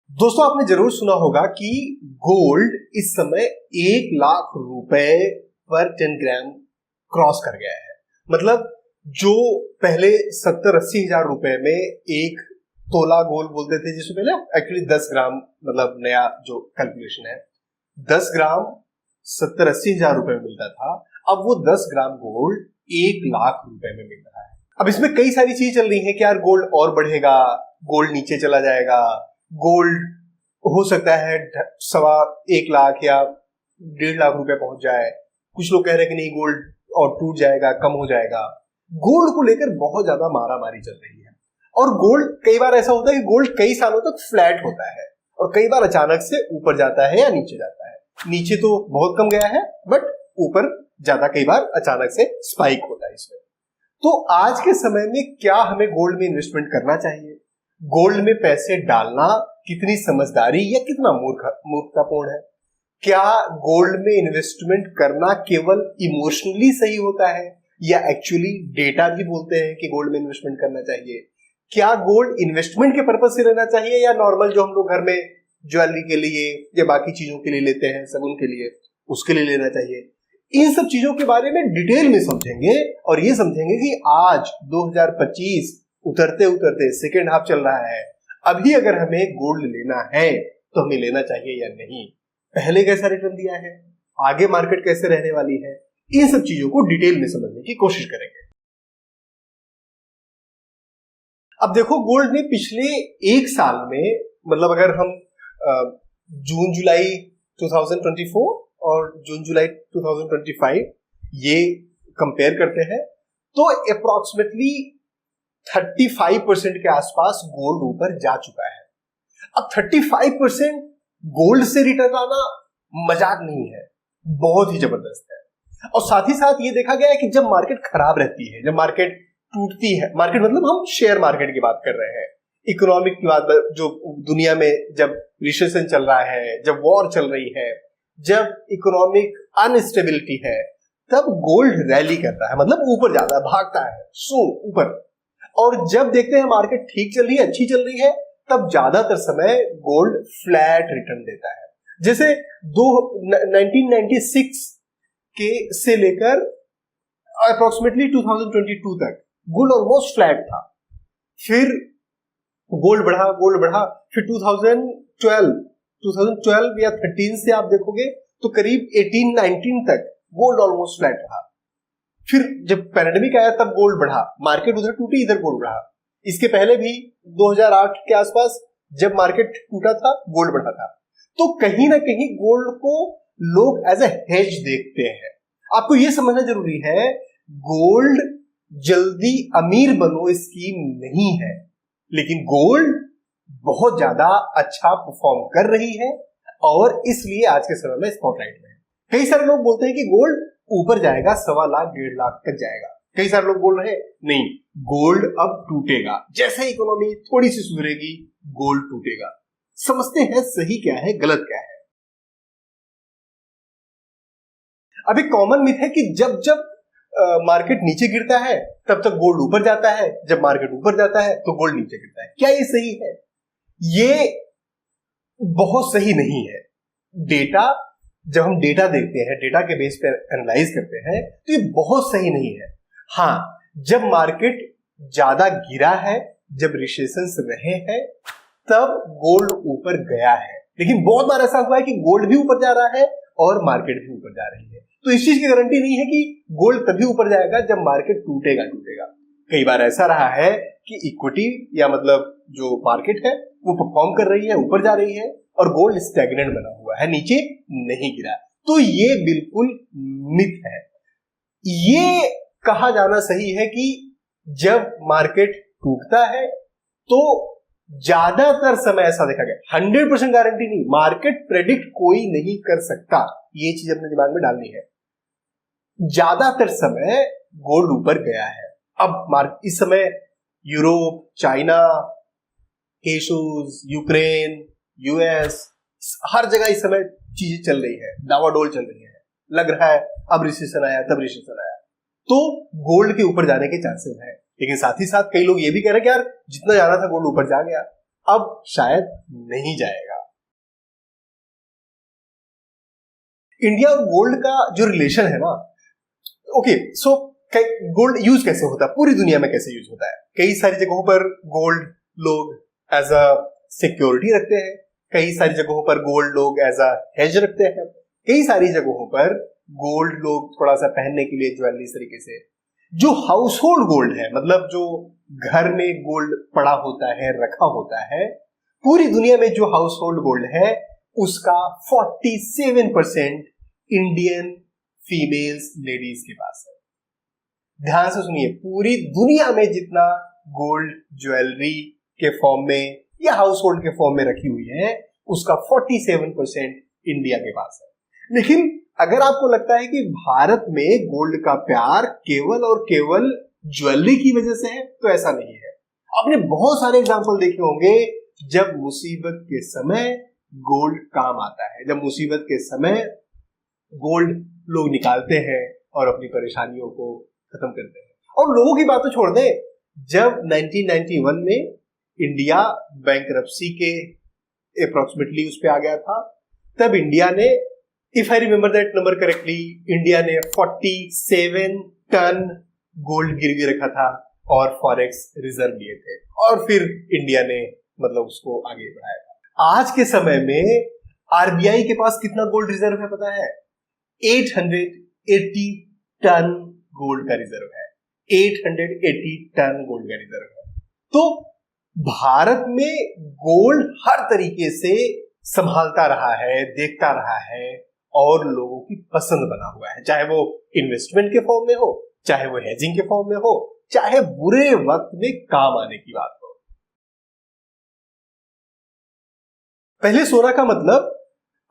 दोस्तों आपने जरूर सुना होगा कि गोल्ड इस समय 1 लाख रुपए पर 10 ग्राम क्रॉस कर गया है। मतलब जो पहले 70-80 हजार रुपए में एक तोला गोल्ड बोलते थे, जिससे पहले एक्चुअली 10 ग्राम, मतलब नया जो कैलकुलेशन है 10 ग्राम 70-80 हजार रुपए में मिलता था, अब वो 10 ग्राम गोल्ड 1 लाख रुपए में मिल रहा है। अब इसमें कई सारी चीजें चल रही हैं कि यार गोल्ड और बढ़ेगा, गोल्ड नीचे चला जाएगा, गोल्ड हो सकता है 1.25 लाख या 1.5 लाख रुपए पहुंच जाए। कुछ लोग कह रहे हैं कि नहीं, गोल्ड और टूट जाएगा, कम हो जाएगा। गोल्ड को लेकर बहुत ज्यादा मारामारी चल रही है। और गोल्ड कई बार ऐसा होता है कि गोल्ड कई सालों तक फ्लैट होता है और कई बार अचानक से ऊपर जाता है या नीचे जाता है। नीचे तो बहुत कम गया है, बट ऊपर ज्यादा कई बार अचानक से स्पाइक होता है इसमें। तो आज के समय में क्या हमें गोल्ड में इन्वेस्टमेंट करना चाहिए? गोल्ड में पैसे डालना कितनी समझदारी या कितना मूर्खतापूर्ण है? क्या गोल्ड में इन्वेस्टमेंट करना केवल इमोशनली सही होता है या एक्चुअली डेटा भी बोलते हैं कि गोल्ड में इन्वेस्टमेंट करना चाहिए? क्या गोल्ड इन्वेस्टमेंट के पर्पज से लेना चाहिए या नॉर्मल जो हम लोग घर में ज्वेलरी के लिए या बाकी चीजों के लिए लेते हैं, शगुन के लिए, उसके लिए लेना चाहिए? इन सब चीजों के बारे में डिटेल में समझेंगे और ये समझेंगे कि आज 2025 उतरते उतरते सेकेंड हाफ चल रहा है। अभी अगर हमें गोल्ड लेना है तो हमें लेना चाहिए या नहीं, पहले कैसा रिटर्न दिया है, आगे मार्केट कैसे रहने वाली है, इन सब चीजों को डिटेल में समझने की कोशिश करेंगे। अब देखो, गोल्ड ने पिछले एक साल में, मतलब अगर हम जून जुलाई 2024 और जून जुलाई 2025 ये कंपेयर करते हैं तो अप्रोक्सीमेटली 35% के आसपास गोल्ड ऊपर जा चुका है। अब 35% गोल्ड से रिटर्न आना मजाक नहीं है, बहुत ही जबरदस्त है। और साथ ही साथ ये देखा गया है कि जब मार्केट खराब रहती है, जब मार्केट टूटती है, मार्केट मतलब हम शेयर मार्केट की बात कर रहे हैं, इकोनॉमिक की बात, जो दुनिया में जब रिसेशन चल रहा है, जब वॉर चल रही है, जब इकोनॉमिक अनस्टेबिलिटी है, तब गोल्ड रैली करता है, मतलब ऊपर जाता है, भागता है सो ऊपर। और जब देखते हैं मार्केट ठीक चल रही है, अच्छी चल रही है, तब ज्यादातर समय गोल्ड फ्लैट रिटर्न देता है। जैसे 1996 के से लेकर अप्रोक्सीमेटली 2022 तक गोल्ड ऑलमोस्ट फ्लैट था। फिर गोल्ड बढ़ा, फिर 2012 या 13 से आप देखोगे तो करीब 18-19 तक गोल्ड ऑलमोस्ट फ्लैट रहा। फिर जब पैंडेमिक आया तब गोल्ड बढ़ा, मार्केट उधर टूटी, इधर गोल्ड बढ़ा। इसके पहले भी 2008 के आसपास जब मार्केट टूटा था, गोल्ड बढ़ा था। तो कहीं ना कहीं गोल्ड को लोग एज ए हेज देखते हैं। आपको यह समझना जरूरी है, गोल्ड जल्दी अमीर बनो स्कीम नहीं है, लेकिन गोल्ड बहुत ज्यादा अच्छा परफॉर्म कर रही है और इसलिए आज के समय में स्पॉटलाइट में है। कई सारे लोग बोलते हैं कि गोल्ड ऊपर जाएगा, 1.25 लाख 1.5 लाख तक जाएगा। कई सारे लोग बोल रहे हैं नहीं, गोल्ड अब टूटेगा, जैसे इकोनॉमी थोड़ी सी सुधरेगी गोल्ड टूटेगा। समझते हैं सही क्या है, गलत क्या है। अभी कॉमन मिथ है कि जब जब मार्केट नीचे गिरता है तब तक गोल्ड ऊपर जाता है, जब मार्केट ऊपर जाता है तो गोल्ड नीचे गिरता है। क्या ये सही है? ये बहुत सही नहीं है। डेटा, जब हम डेटा देखते हैं, डेटा के बेस पर एनालाइज करते हैं, तो ये बहुत सही नहीं है। हाँ, जब मार्केट ज्यादा गिरा है, जब रिसेशंस रहे हैं, तब गोल्ड ऊपर गया है। लेकिन बहुत बार ऐसा हुआ है कि गोल्ड भी ऊपर जा रहा है और मार्केट भी ऊपर जा रही है। तो इस चीज की गारंटी नहीं है कि गोल्ड तभी ऊपर जाएगा जब मार्केट टूटेगा। कई बार ऐसा रहा है कि इक्विटी या मतलब जो मार्केट है वो परफॉर्म कर रही है, ऊपर जा रही है, और गोल्ड स्टैग्नेंट बना हुआ है, नीचे नहीं गिरा। तो ये बिल्कुल मिथ है। ये कहा जाना सही है कि जब मार्केट टूटता है तो ज्यादातर समय ऐसा देखा गया, 100% गारंटी नहीं, मार्केट प्रेडिक्ट कोई नहीं कर सकता, ये चीज अपने दिमाग में डालनी है। ज्यादातर समय गोल्ड ऊपर गया है। अब इस समय यूरोप, चाइना, केशूस, यूक्रेन, यूएस, हर जगह इस समय चीजें चल रही है, डावाडोल चल रही है। लग रहा है अब रिसेशन आया, तब रिसेशन आया, तो गोल्ड के ऊपर जाने के चांसेस है। लेकिन साथ ही साथ कई लोग ये भी कह रहे हैं कि यार जितना जाना था गोल्ड ऊपर जा गया। अब शायद नहीं जाएगा। इंडिया और गोल्ड का जो रिलेशन है ना, ओके सो गोल्ड यूज कैसे होता है, पूरी दुनिया में कैसे यूज होता है। कई सारी जगहों पर गोल्ड लोग एज अ सिक्योरिटी रखते हैं, कई सारी जगहों पर गोल्ड लोग एज अ हेज रखते हैं, कई सारी जगहों पर गोल्ड लोग थोड़ा सा पहनने के लिए ज्वेलरी तरीके से। जो हाउस होल्ड गोल्ड है, मतलब जो घर में गोल्ड पड़ा होता है, रखा होता है, पूरी दुनिया में जो हाउस होल्ड गोल्ड है उसका 47% इंडियन फीमेल्स लेडीज के पास है। ध्यान से सुनिए, पूरी दुनिया में जितना गोल्ड ज्वेलरी के फॉर्म में या हाउस होल्ड के फॉर्म में रखी हुई है उसका 47% इंडिया के पास है। लेकिन अगर आपको लगता है कि भारत में गोल्ड का प्यार केवल और केवल ज्वेलरी की वजह से है, तो ऐसा नहीं है। आपने बहुत सारे एग्जांपल देखे होंगे जब मुसीबत के समय गोल्ड काम आता है, जब मुसीबत के समय गोल्ड लोग निकालते हैं और अपनी परेशानियों को खत्म करते हैं। और लोगों की बात तो छोड़ दें, जब 1991 में इंडिया बैंकरप्सी के अप्रोक्सीमेटली उस पे आ गया था, तब इंडिया ने, if I remember that number correctly, India ने 47 टन गोल्ड गिरवी रखा था और फॉरेक्स रिजर्व लिए थे, और फिर इंडिया ने मतलब उसको आगे बढ़ाया था। आज के समय में आरबीआई के पास कितना गोल्ड रिजर्व है पता है? 880 टन गोल्ड का रिजर्व है। 880 टन गोल्ड का रिजर्व है। तो भारत में गोल्ड हर तरीके से संभालता रहा है, देखता रहा है और लोगों की पसंद बना हुआ है, चाहे वो इन्वेस्टमेंट के फॉर्म में हो, चाहे वो हेजिंग के फॉर्म में हो, चाहे बुरे वक्त में काम आने की बात हो। पहले सोना का मतलब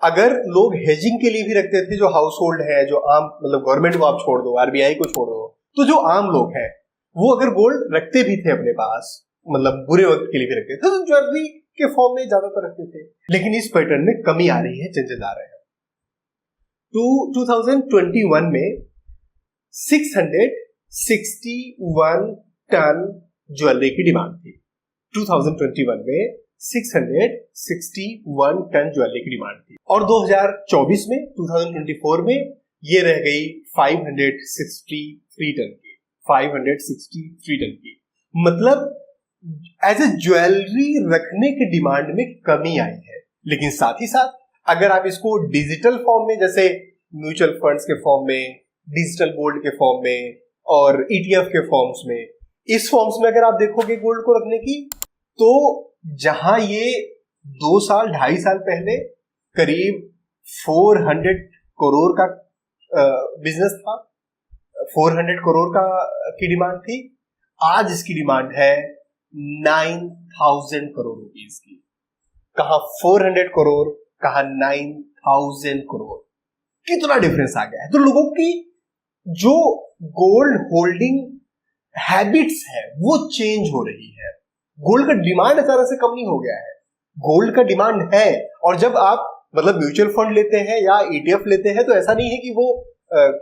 अगर लोग हेजिंग के लिए भी रखते थे, जो हाउस होल्ड है, जो आम, मतलब गवर्नमेंट को आप छोड़ दो, आरबीआई को छोड़ दो, तो जो आम लोग हैं वो अगर गोल्ड रखते भी थे अपने पास, मतलब बुरे वक्त के लिए भी रखते थे, तो ज्वेलरी के फॉर्म में ज्यादातर रखते थे। लेकिन इस पैटर्न में कमी आ रही है, चेंजेस आ रहे हैं। तो 2021 में 661 टन ज्वेलरी की डिमांड थी। 2021 में 661 टन ज्वेलरी की डिमांड थी, और 2024 में 2024 में ये रह गई 563 टन की। 563 टन की मतलब एज ए ज्वेलरी रखने की डिमांड में कमी आई है। लेकिन साथ ही साथ अगर आप इसको डिजिटल फॉर्म में, जैसे म्यूचुअल फंड्स के फॉर्म में, डिजिटल गोल्ड के फॉर्म में और ईटीएफ के फॉर्म्स में, इस फॉर्म्स में अगर आप देखोगे गोल्ड को रखने की, तो जहां ये 2 साल 2.5 साल पहले करीब 400 करोड़ का बिजनेस था, 400 करोड़ का की डिमांड थी, आज इसकी डिमांड है 9,000 करोड़ रुपीस की। कहा 400 करोड़, कहा 9,000 करोड़। कितना डिफरेंस आ गया है। तो लोगों की जो गोल्ड होल्डिंग हैबिट्स है वो चेंज हो रही है। गोल्ड का डिमांड अचानक से कम नहीं हो गया है, गोल्ड का डिमांड है। और जब आप मतलब म्यूचुअल फंड लेते हैं या ईटीएफ लेते हैं, तो ऐसा नहीं है कि वो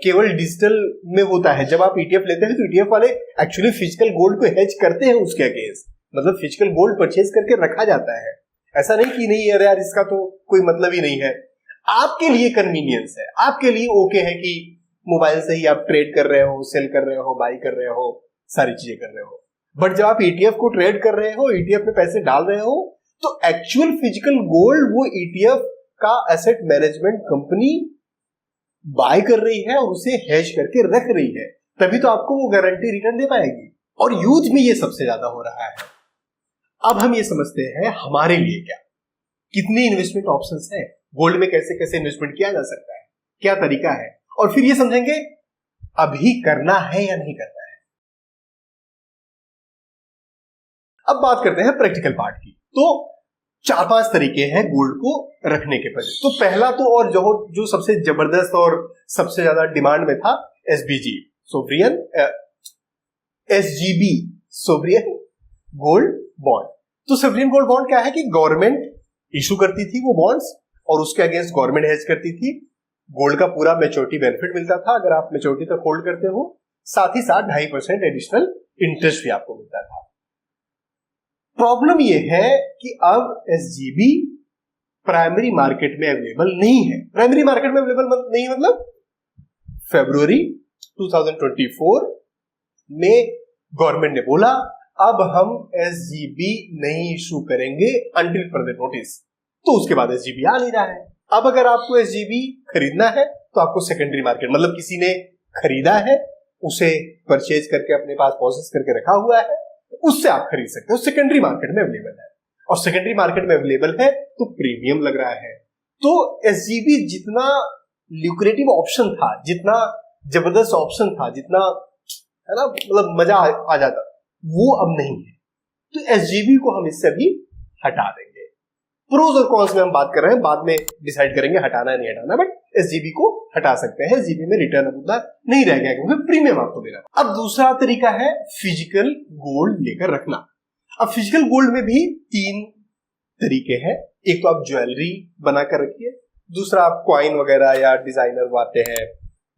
केवल डिजिटल में होता है। जब आप ईटीएफ लेते हैं तो ईटीएफ वाले एक्चुअली फिजिकल गोल्ड को हेज करते हैं उसके अगेंस्ट, मतलब फिजिकल गोल्ड परचेज करके रखा जाता है। ऐसा नहीं कि नहीं अरे यार इसका तो कोई मतलब ही नहीं है। आपके लिए कन्वीनियंस है, आपके लिए ओके है कि मोबाइल से ही आप ट्रेड कर रहे हो, सेल कर रहे हो, बाई कर रहे हो, सारी चीजें कर रहे हो। बट जब आप ईटीएफ को ट्रेड कर रहे हो, ईटीएफ में पैसे डाल रहे हो, तो एक्चुअल फिजिकल गोल्ड वो ईटीएफ का एसेट मैनेजमेंट कंपनी बाय कर रही है और उसे हेज करके रख रही है, तभी तो आपको वो गारंटी रिटर्न दे पाएगी। और यूथ में ये सबसे ज्यादा हो रहा है। अब हम ये समझते हैं हमारे लिए क्या, कितने इन्वेस्टमेंट ऑप्शंस हैं, गोल्ड में कैसे कैसे इन्वेस्टमेंट किया जा सकता है, क्या तरीका है, और फिर ये समझेंगे अभी करना है या नहीं करना है। अब बात करते हैं प्रैक्टिकल पार्ट की। तो 4-5 तरीके हैं गोल्ड को रखने के पहले। तो पहला तो और जो सबसे जबरदस्त और सबसे ज्यादा डिमांड में था, SBG sovereign SGB sovereign gold bond. तो सोवरियन गोल्ड बॉन्ड क्या है कि गवर्नमेंट इशू करती थी वो बॉन्ड्स और उसके अगेंस्ट गवर्नमेंट हेज करती थी। गोल्ड का पूरा मैच्योरिटी बेनिफिट मिलता था अगर आप मैच्योरिटी तक होल्ड करते हो, साथ ही साथ 2.5% एडिशनल इंटरेस्ट भी आपको मिलता था। प्रॉब्लम ये है कि अब एसजीबी प्राइमरी मार्केट में अवेलेबल नहीं है। प्राइमरी मार्केट में अवेलेबल नहीं मतलब फरवरी 2024 में गवर्नमेंट ने बोला अब हम एसजीबी नहीं इशू करेंगे अंटिल फर्दर नोटिस। तो उसके बाद एसजीबी आ नहीं रहा है। अब अगर आपको एसजीबी खरीदना है तो आपको सेकेंडरी मार्केट, मतलब किसी ने खरीदा है, उसे परचेज करके अपने पास प्रोसेस करके रखा हुआ है, उससे आप खरीद सकते हो। सेकेंडरी मार्केट में अवेलेबल है और सेकेंडरी मार्केट में अवेलेबल है तो प्रीमियम लग रहा है। तो एसजीबी जितना ल्यूक्रेटिव ऑप्शन था, जितना जबरदस्त ऑप्शन था, जितना है ना मतलब मजा आ जाता, वो अब नहीं है। तो एसजीबी को हम इससे अभी हटा देंगे। प्रोज और कॉन्स में हम बात कर रहे हैं, बाद में डिसाइड करेंगे हटाना है नहीं हटाना, बट एसजीबी को हटा सकते हैं। एसजीबी में रिटर्न अब उतना नहीं रह गया क्योंकि प्रीमियम आपको देना। अब दूसरा तरीका है फिजिकल गोल्ड लेकर रखना। अब फिजिकल गोल्ड में भी 3 तरीके हैं। एक तो आप ज्वेलरी बनाकर रखिए, दूसरा आप कॉइन वगैरह या डिजाइनर वो आते हैं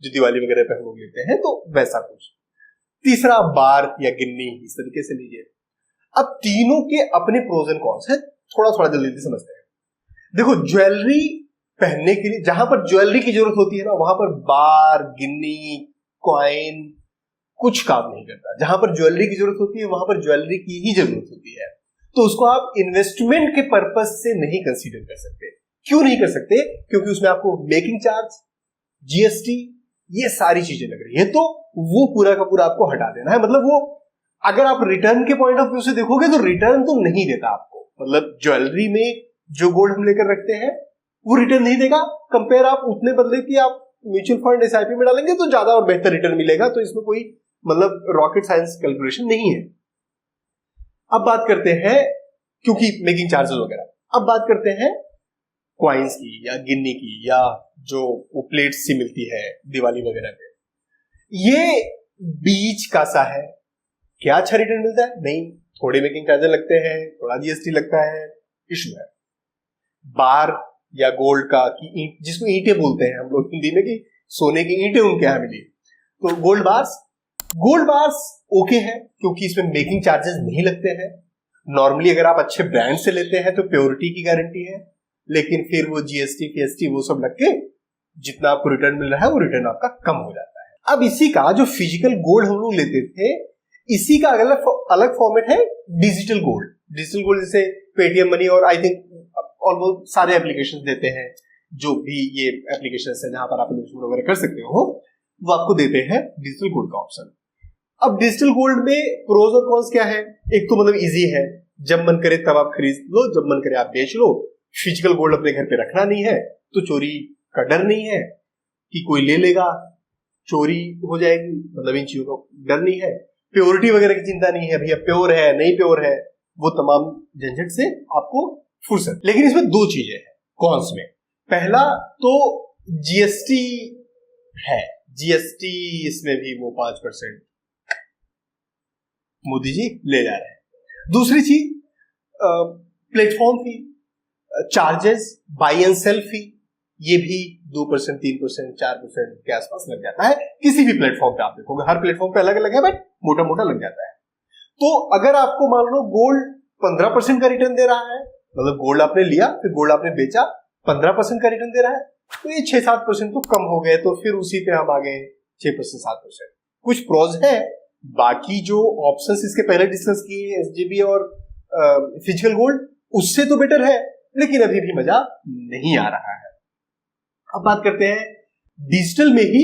जो दिवाली वगैरह पे हम लोग लेते हैं, तो वैसा कुछ। तीसरा बार या गिन्नी, इस तरीके से लीजिए। अब तीनों के अपने प्रोज एंड कॉन्स हैं, थोड़ा थोड़ा जल्दी समझते हैं। देखो, ज्वेलरी पहनने के लिए जहां पर ज्वेलरी की जरूरत होती है ना, वहां पर बार, गिन्नी, कॉइन कुछ काम नहीं करता। जहां पर ज्वेलरी की जरूरत होती है वहां पर ज्वेलरी की ही जरूरत होती है। तो उसको आप इन्वेस्टमेंट के पर्पस से नहीं कंसीडर कर सकते। क्यों नहीं कर सकते? क्योंकि उसमें आपको मेकिंग चार्ज, जीएसटी, ये सारी चीजें लग रही है। तो वो पूरा का पूरा आपको हटा देना है। मतलब वो अगर आप रिटर्न के पॉइंट ऑफ व्यू से देखोगे तो रिटर्न तो नहीं देता आपको। मतलब ज्वेलरी में जो गोल्ड हम लेकर रखते हैं वो रिटर्न नहीं देगा। कंपेयर आप उतने बदले कि आप म्यूचुअल फंड, एसआईपी में डालेंगे तो ज्यादा और बेहतर रिटर्न मिलेगा। तो इसमें कोई मतलब रॉकेट साइंस कैलकुलेशन नहीं है। अब बात करते हैं, क्योंकि मेकिंग चार्जेस वगैरह, अब बात करते हैं क्वाइंस की या गिन्नी की या जो वो प्लेट्स सी मिलती है दिवाली वगैरह पे। ये बीच का सा है, क्या अच्छा रिटर्न मिलता है? नहीं, थोड़े मेकिंग चार्जेस लगते हैं, थोड़ा जीएसटी लगता है, इशू है। बार या गोल्ड का की ईंट, जिसको ईंटें बोलते हैं हम लोग हिंदी में, कि सोने की ईंटें उनके यहां मिली, तो गोल्ड बार्स ओके है क्योंकि इसमें मेकिंग चार्जेस नहीं लगते हैं। नॉर्मली अगर आप अच्छे ब्रांड से लेते हैं तो प्योरिटी की गारंटी है, लेकिन फिर वो जीएसटी, फीएसटी वो सब लग के जितना आपको रिटर्न मिल रहा है वो रिटर्न आपका कम हो जाता है। अब इसी का जो फिजिकल गोल्ड हम लोग लेते थे, इसी का अलग फॉर्मेट है डिजिटल गोल्ड। डिजिटल गोल्ड जैसे पेटीएम मनी और आई थिंक ऑलमोस्ट सारे एप्लीकेशन देते हैं, जो भी ये एप्लीकेशन है जहां पर आप इन्वेस्टमेंट वगैरह कर सकते हो, वो आपको देते हैं डिजिटल गोल्ड का ऑप्शन। अब डिजिटल गोल्ड में प्रोज और कॉन्स क्या है? एक तो मतलब इजी है, जब मन करे तब आप खरीद लो, जब मन करे आप बेच लो। फिजिकल गोल्ड अपने घर पे रखना नहीं है तो चोरी का डर नहीं है कि कोई ले लेगा, चोरी हो जाएगी, मतलब इन चीजों का डर नहीं है। प्योरिटी वगैरह की चिंता नहीं है, भैया प्योर है नहीं प्योर है, वो तमाम झंझट से आपको फुर्सत। लेकिन इसमें 2 चीजें हैं कॉन्स में। पहला तो जीएसटी है, जीएसटी इसमें भी वो 5% मोदी जी ले जा रहे हैं। दूसरी चीज platform fee, charges, buy and sell fee, ये भी 2%, 3%, 4% के आसपास लग जाता है। किसी भी प्लेटफॉर्म पे आप देखोगे, हर प्लेटफॉर्म पे अलग अलग है, बट मोटा मोटा लग जाता है। तो अगर आपको मान लो गोल्ड 15% का रिटर्न दे रहा है, मतलब गोल्ड आपने लिया फिर गोल्ड आपने बेचा, 15% का रिटर्न दे रहा है, तो ये 6-7% तो कम हो गए। तो फिर उसी पे हम आ गए 6%, 7%। कुछ प्रोज है, बाकी जो ऑप्शंस इसके पहले डिस्कस किए एसजीबी और फिजिकल गोल्ड, उससे तो बेटर है, लेकिन अभी भी मजा नहीं आ रहा है। अब बात करते हैं डिजिटल में ही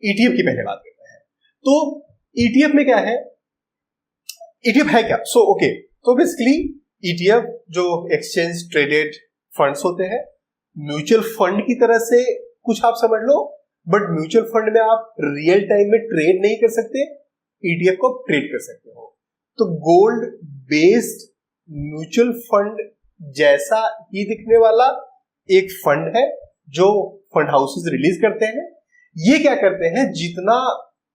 ईटीएफ की, पहले बात करते हैं। तो ईटीएफ में क्या है? ईटीएफ है क्या? ओके, तो बेसिकली ईटीएफ जो एक्सचेंज ट्रेडेड फंड्स होते हैं, म्यूचुअल फंड की तरह से कुछ आप समझ लो, बट म्यूचुअल फंड में आप रियल टाइम में ट्रेड नहीं कर सकते, ईटीएफ को ट्रेड कर सकते हो। तो गोल्ड बेस्ड म्यूचुअल फंड जैसा ही दिखने वाला एक फंड है जो फंड हाउसेस रिलीज करते हैं। ये क्या करते हैं, जितना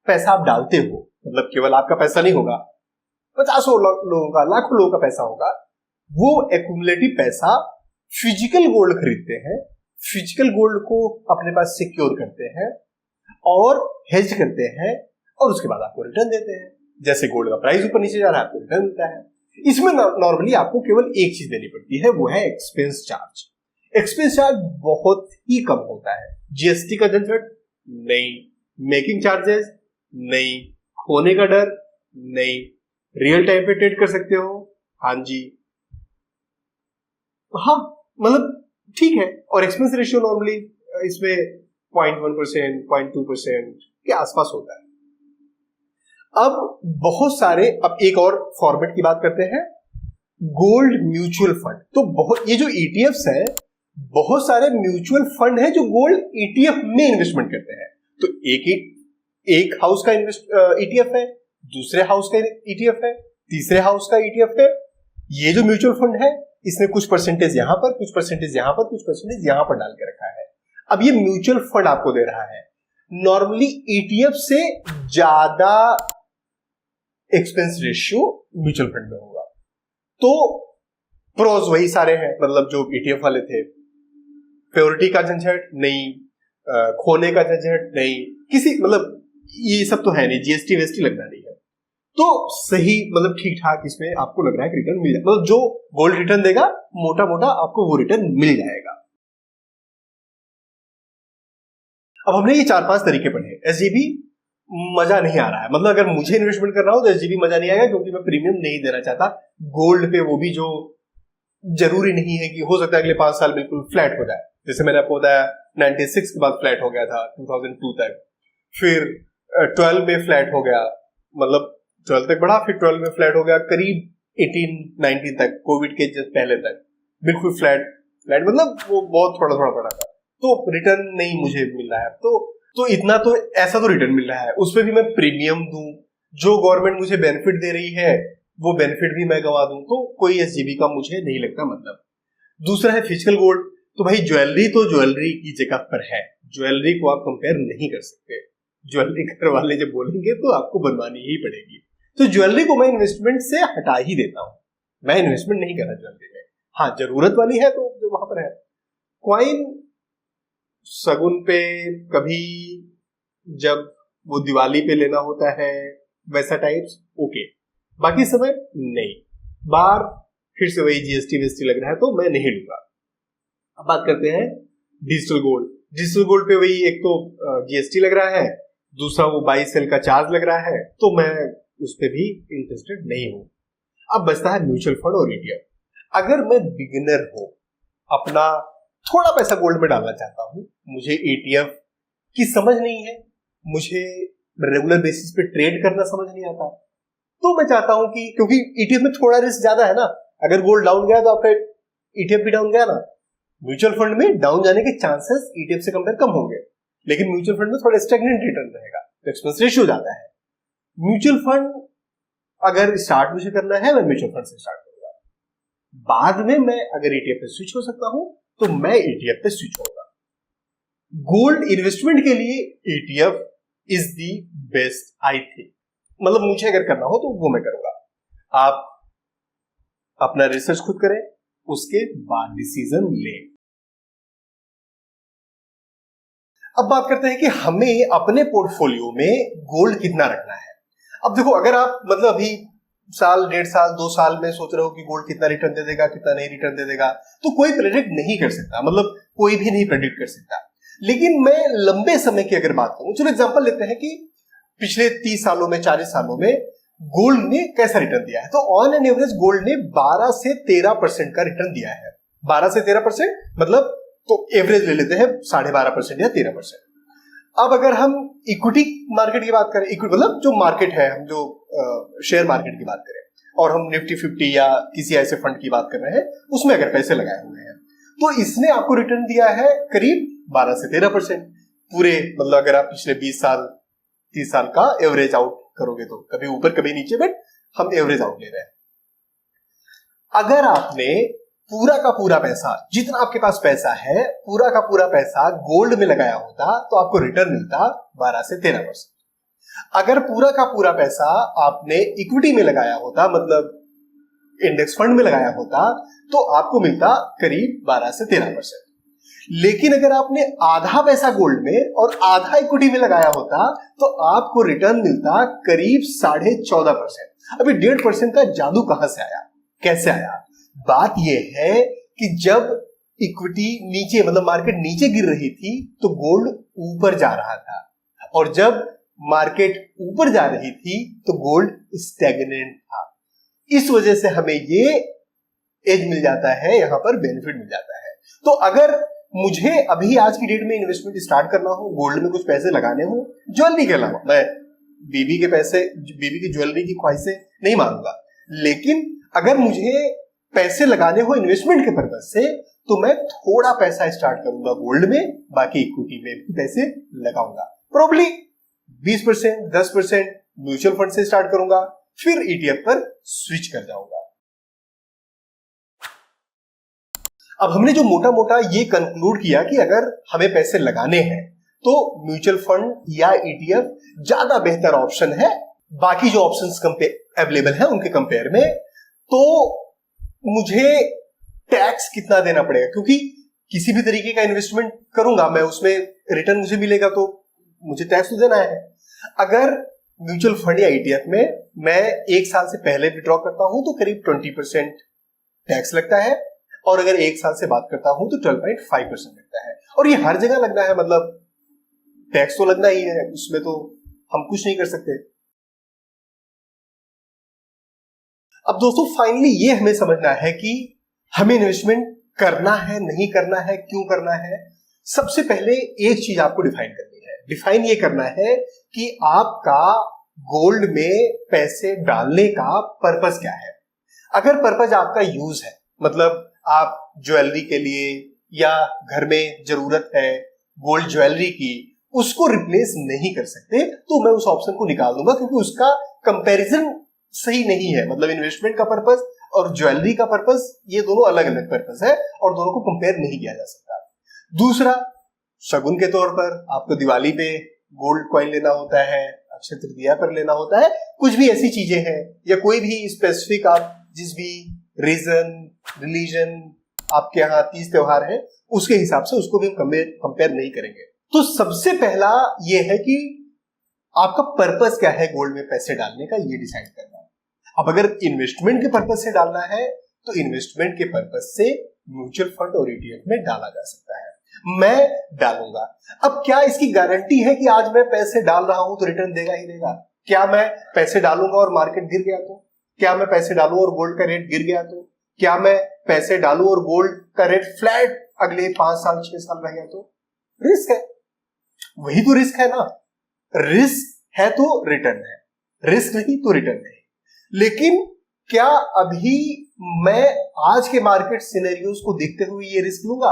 पैसा आप डालते हो, मतलब केवल आपका पैसा नहीं होगा, 50 लोगों का, लाखों लोगों का पैसा होगा, वो एक्यूमुलेटिव पैसा फिजिकल गोल्ड खरीदते हैं, फिजिकल गोल्ड को अपने पास सिक्योर करते हैं और हेज करते हैं, और उसके बाद आपको रिटर्न देते हैं। जैसे गोल्ड का प्राइस ऊपर नीचे जा रहा है आपको रिटर्न मिलता है। इसमें नॉर्मली आपको केवल एक चीज देनी पड़ती है, वो है एक्सपेंस चार्ज। एक्सपेंस चार्ज बहुत ही कम होता है। जीएसटी का झंझट नहीं, मेकिंग चार्जेस नहीं, खोने का डर नहीं, रियल टाइम पे ट्रेड कर सकते हो। हाँ जी, हाँ मतलब ठीक है। और एक्सपेंस रेशियो नॉर्मली इसमें 0.1%, 0.2% के आसपास होता है। अब बहुत सारे, अब एक और फॉर्मेट की बात करते हैं, गोल्ड म्यूचुअल फंड। तो बहुत, ये जो ईटीएफ्स है, बहुत सारे म्यूचुअल फंड है जो गोल्ड ईटीएफ में इन्वेस्टमेंट करते हैं। तो एक हाउस का ईटीएफ है, दूसरे हाउस का ईटीएफ है, तीसरे हाउस का ईटीएफ है। ये जो म्यूचुअल फंड है, इसने कुछ परसेंटेज यहां पर, कुछ परसेंटेज यहां पर, कुछ परसेंटेज यहां पर डाल के रखा है। अब ये म्यूचुअल फंड आपको दे रहा है, नॉर्मली ईटीएफ से ज्यादा एक्सपेंस रेशियो म्यूचुअल फंड में होगा। तो प्रोज वही सारे हैं, मतलब जो ईटीएफ वाले थे, प्योरिटी का झंझट नहीं, खोने का झंझट नहीं, किसी मतलब ये सब तो है नहीं, जीएसटी वेस्टी लगना नहीं है। तो सही मतलब ठीक ठाक इसमें आपको लग रहा है कि रिटर्न मिल जाएगा, मतलब जो गोल्ड रिटर्न देगा मोटा मोटा आपको वो रिटर्न मिल जाएगा। अब हमने ये 4-5 तरीके पढ़े। एसजीबी मजा नहीं आ रहा है, मतलब अगर मुझे इन्वेस्टमेंट करना हो तो एसजीबी मजा नहीं आएगा, क्योंकि मैं प्रीमियम नहीं देना चाहता गोल्ड पे, वो भी जो जरूरी नहीं है कि हो सकता है अगले 5 साल बिल्कुल फ्लैट हो जाए। जैसे मैंने आपको बताया 96 के बाद फ्लैट हो गया था 2002 तक, फिर 12 में फ्लैट हो गया, मतलब 12 तक बढ़ा, फिर 12 में फ्लैट हो गया, करीब 18-19 तक, कोविड के जस्ट पहले तक बिल्कुल फ्लैट, मतलब वो बहुत थोड़ा थोड़ा बढ़ा था। तो रिटर्न नहीं मुझे मिल रहा है, तो इतना तो ऐसा तो रिटर्न मिल रहा है, उस पर भी मैं प्रीमियम दूं, जो गवर्नमेंट मुझे बेनिफिट दे रही है वो बेनिफिट भी मैं गवा दूं, तो कोई एसजीबी का मुझे नहीं लगता मतलब। दूसरा है फिजिकल गोल्ड। तो भाई ज्वेलरी तो ज्वेलरी की जगह पर है, ज्वेलरी को आप कंपेयर नहीं कर सकते। ज्वेलरी घर वाले जब बोलेंगे तो आपको बनवानी ही पड़ेगी। तो ज्वेलरी को मैं इन्वेस्टमेंट से हटा ही देता हूं, मैं इन्वेस्टमेंट नहीं कर रहा ज्वेलरी में। हाँ जरूरत वाली है तो जो वहां पर है, कॉइन सगुन पे, कभी जब वो दिवाली पे लेना होता है वैसा टाइप्स ओके, बाकी समय नहीं। बार फिर से वही जीएसटी वेस्टी लग रहा है तो मैं नहीं लूंगा। अब बात करते हैं डिजिटल गोल्ड। डिजिटल गोल्ड पे वही एक तो जीएसटी लग रहा है, दूसरा वो बाई सेल का चार्ज लग रहा है, तो मैं उस पर भी इंटरेस्टेड नहीं हूं। अब बचता है म्यूचुअल फंड और ईटीएफ। अगर मैं बिगिनर हूं, अपना थोड़ा पैसा गोल्ड में डालना चाहता हूं, मुझे ईटीएफ की समझ नहीं है, मुझे रेगुलर बेसिस पे ट्रेड करना समझ नहीं आता, तो मैं चाहता हूं कि, क्योंकि ईटीएफ में थोड़ा रिस्क ज्यादा है ना, अगर गोल्ड डाउन गया तो आपका ईटीएफ भी डाउन गया ना। म्यूचुअल फंड में डाउन जाने के चांसेस ईटीएफ से कंपेयर कम होंगे, लेकिन म्यूचुअल फंड में थोड़ा स्टैग्नेंट रिटर्न रहेगा, तो एक्सपेंस रेशियो ज्यादा है। म्यूचुअल फंड अगर स्टार्ट मुझे करना है, मैं म्यूचुअल फंड से स्टार्ट करूंगा, बाद में मैं अगर ईटीएफ पे स्विच हो सकता हूं तो मैं ईटीएफ पे स्विच होऊंगा। गोल्ड इन्वेस्टमेंट के लिए ETF is the best I think, मतलब मुझे अगर करना हो तो वो मैं करूंगा। आप अपना रिसर्च खुद करें, उसके बाद डिसीजन लें। अब बात करते हैं कि हमें अपने पोर्टफोलियो में गोल्ड कितना रखना है। अब देखो, अगर आप मतलब अभी साल, 1.5 साल, 2 साल में सोच रहे हो कि गोल्ड कितना रिटर्न दे देगा, कितना नहीं रिटर्न दे देगा, तो कोई प्रेडिक्ट नहीं कर सकता, मतलब कोई भी नहीं प्रेडिक्ट कर सकता। लेकिन मैं लंबे समय की अगर बात करूं, चलो एग्जांपल लेते हैं कि पिछले 30 सालों में, 40 सालों में गोल्ड ने कैसा रिटर्न दिया है। तो ऑन एन एवरेज गोल्ड ने 12 से 13% का रिटर्न दिया है। 12 से 13% मतलब, तो एवरेज ले लेते हैं 12.5% या 13%। अब अगर हम इक्विटी मार्केट की बात करें, इक्विटी मतलब जो मार्केट है, हम जो शेयर मार्केट की बात करें, और हम निफ्टी 50 या किसी ऐसे फंड की बात कर रहे हैं, उसमें अगर पैसे लगाए हुए हैं, तो इसने आपको रिटर्न दिया है करीब 12 से 13% पूरे, मतलब अगर आप पिछले 20 साल 30 साल का एवरेज आउट करोगे तो कभी ऊपर कभी नीचे, बट हम एवरेज आउट ले रहे हैं। अगर आपने पूरा का पूरा पैसा, जितना आपके पास पैसा है, पूरा का पूरा पैसा गोल्ड में लगाया होता तो आपको रिटर्न मिलता 12 से 13%। अगर पूरा का पूरा पैसा आपने इक्विटी में लगाया होता, मतलब इंडेक्स फंड में लगाया होता, तो आपको मिलता करीब 12 से 13%। लेकिन अगर आपने आधा पैसा गोल्ड में और आधा इक्विटी में लगाया होता तो आपको रिटर्न मिलता करीब 14.5%। अभी 1.5% का जादू कहां से आया, कैसे आया? बात यह है कि जब इक्विटी नीचे मतलब मार्केट नीचे गिर रही थी तो गोल्ड ऊपर जा रहा था, और जब मार्केट ऊपर जा रही थी तो गोल्ड स्टैग्नेंट था। इस वजह से हमें ये एज मिल जाता है, यहां पर बेनिफिट मिल जाता है। तो अगर मुझे अभी आज की डेट में इन्वेस्टमेंट स्टार्ट करना हो, गोल्ड में कुछ पैसे लगाने हो, ज्वेलरी के अलावा, मैं बीबी के पैसे, बीबी की ज्वेलरी की ख्वाहिशें नहीं मानूंगा, लेकिन अगर मुझे पैसे लगाने हो इन्वेस्टमेंट के पर्पज से तो मैं थोड़ा पैसा स्टार्ट करूंगा गोल्ड में, बाकी इक्विटी में भी पैसे लगाऊंगा। प्रोबब्ली 20%, 10% म्यूचुअल फंड से स्टार्ट करूंगा, फिर ईटीएफ पर स्विच कर जाऊंगा। अब हमने जो मोटा मोटा ये कंक्लूड किया कि अगर हमें पैसे लगाने हैं तो म्यूचुअल फंड या ईटीएफ ज्यादा बेहतर ऑप्शन है बाकी जो ऑप्शंस अवेलेबल हैं उनके कंपेयर में। तो मुझे टैक्स कितना देना पड़ेगा, क्योंकि किसी भी तरीके का इन्वेस्टमेंट करूंगा मैं, उसमें रिटर्न मुझे मिलेगा तो मुझे टैक्स तो देना है। अगर म्यूचुअल फंड या ईटीएफ में मैं 1 साल से पहले विड्रॉ करता हूं तो करीब 20% टैक्स लगता है, और अगर 1 साल से बात करता हूं तो 12.5% लगता है। और ये हर जगह लगना है, मतलब टैक्स तो लगना ही है, उसमें तो हम कुछ नहीं कर सकते। अब दोस्तों फाइनली ये हमें समझना है कि हमें इन्वेस्टमेंट करना है, नहीं करना है, क्यों करना है। सबसे पहले एक चीज आपको डिफाइन करनी है। डिफाइन ये करना है कि आपका गोल्ड में पैसे डालने का पर्पस क्या है। अगर पर्पस आपका यूज है, मतलब आप ज्वेलरी के लिए या घर में जरूरत है गोल्ड ज्वेलरी की, उसको रिप्लेस नहीं कर सकते, तो मैं उस ऑप्शन को निकाल दूंगा, क्योंकि उसका कंपैरिजन सही नहीं है। मतलब इन्वेस्टमेंट का पर्पस और ज्वेलरी का पर्पस, ये दोनों अलग अलग पर्पस है और दोनों को कंपेयर नहीं किया जा सकता। दूसरा, शगुन के तौर पर आपको दिवाली पे गोल्ड कॉइन लेना होता है, अक्षय तृतीया पर लेना होता है, कुछ भी ऐसी चीजें हैं, या कोई भी स्पेसिफिक आप जिस भी रीजन, रिलीजन आपके यहाँ तीज त्योहार है, उसके हिसाब से उसको भी हम कंपेयर नहीं करेंगे। तो सबसे पहला ये है कि आपका पर्पस क्या है गोल्ड में पैसे डालने का, ये डिसाइड करना है। अब अगर इन्वेस्टमेंट के पर्पस से डालना है तो इन्वेस्टमेंट के पर्पस से म्यूचुअल फंड और ईटीएफ में डाला जा सकता है, मैं डालूंगा। अब क्या इसकी गारंटी है कि आज मैं पैसे डाल रहा हूं तो रिटर्न देगा ही देगा? क्या मैं पैसे डालूंगा और मार्केट गिर गया तो? क्या मैं पैसे डालूं और गोल्ड का रेट गिर गया तो? क्या मैं पैसे डालूं और गोल्ड का रेट फ्लैट अगले 5 साल 6 साल रह गया तो? रिस्क है, वही तो रिस्क है ना। रिस्क है तो रिटर्न है, रिस्क नहीं तो रिटर्न नहीं। लेकिन क्या अभी मैं आज के मार्केट सिनेरियोस को देखते हुए ये रिस्क लूंगा?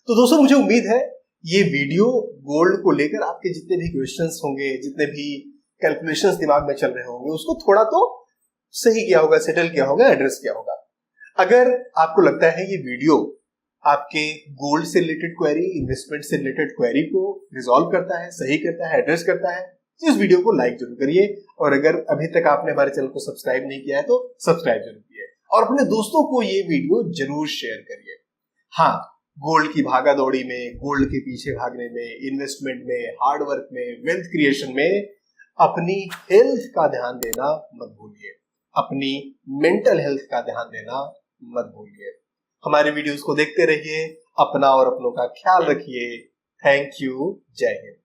तो दोस्तों मुझे उम्मीद है ये वीडियो गोल्ड को लेकर आपके जितने भी क्वेश्चंस होंगे, जितने भी कैलकुलेशंस दिमाग में चल रहे होंगे, उसको थोड़ा तो सही किया होगा, सेटल किया होगा, एड्रेस किया होगा। अगर आपको लगता है ये वीडियो आपके गोल्ड से रिलेटेड क्वेरी, इन्वेस्टमेंट से रिलेटेड क्वेरी को रिजॉल्व करता है, सही करता है, एड्रेस करता है, तो इस वीडियो को लाइक जरूर करिए। और अगर अभी तक आपने हमारे चैनल को सब्सक्राइब नहीं किया है तो सब्सक्राइब जरूर कीजिए, और अपने दोस्तों को ये वीडियो जरूर शेयर करिए। हाँ, गोल्ड की भागा दौड़ी में, गोल्ड के पीछे भागने में, इन्वेस्टमेंट में, हार्डवर्क में, वेल्थ क्रिएशन में अपनी हेल्थ का ध्यान देना मत भूलिए, अपनी मेंटल हेल्थ का ध्यान देना मत भूलिए। हमारे वीडियोस को देखते रहिए, अपना और अपनों का ख्याल रखिए। थैंक यू, जय हिंद।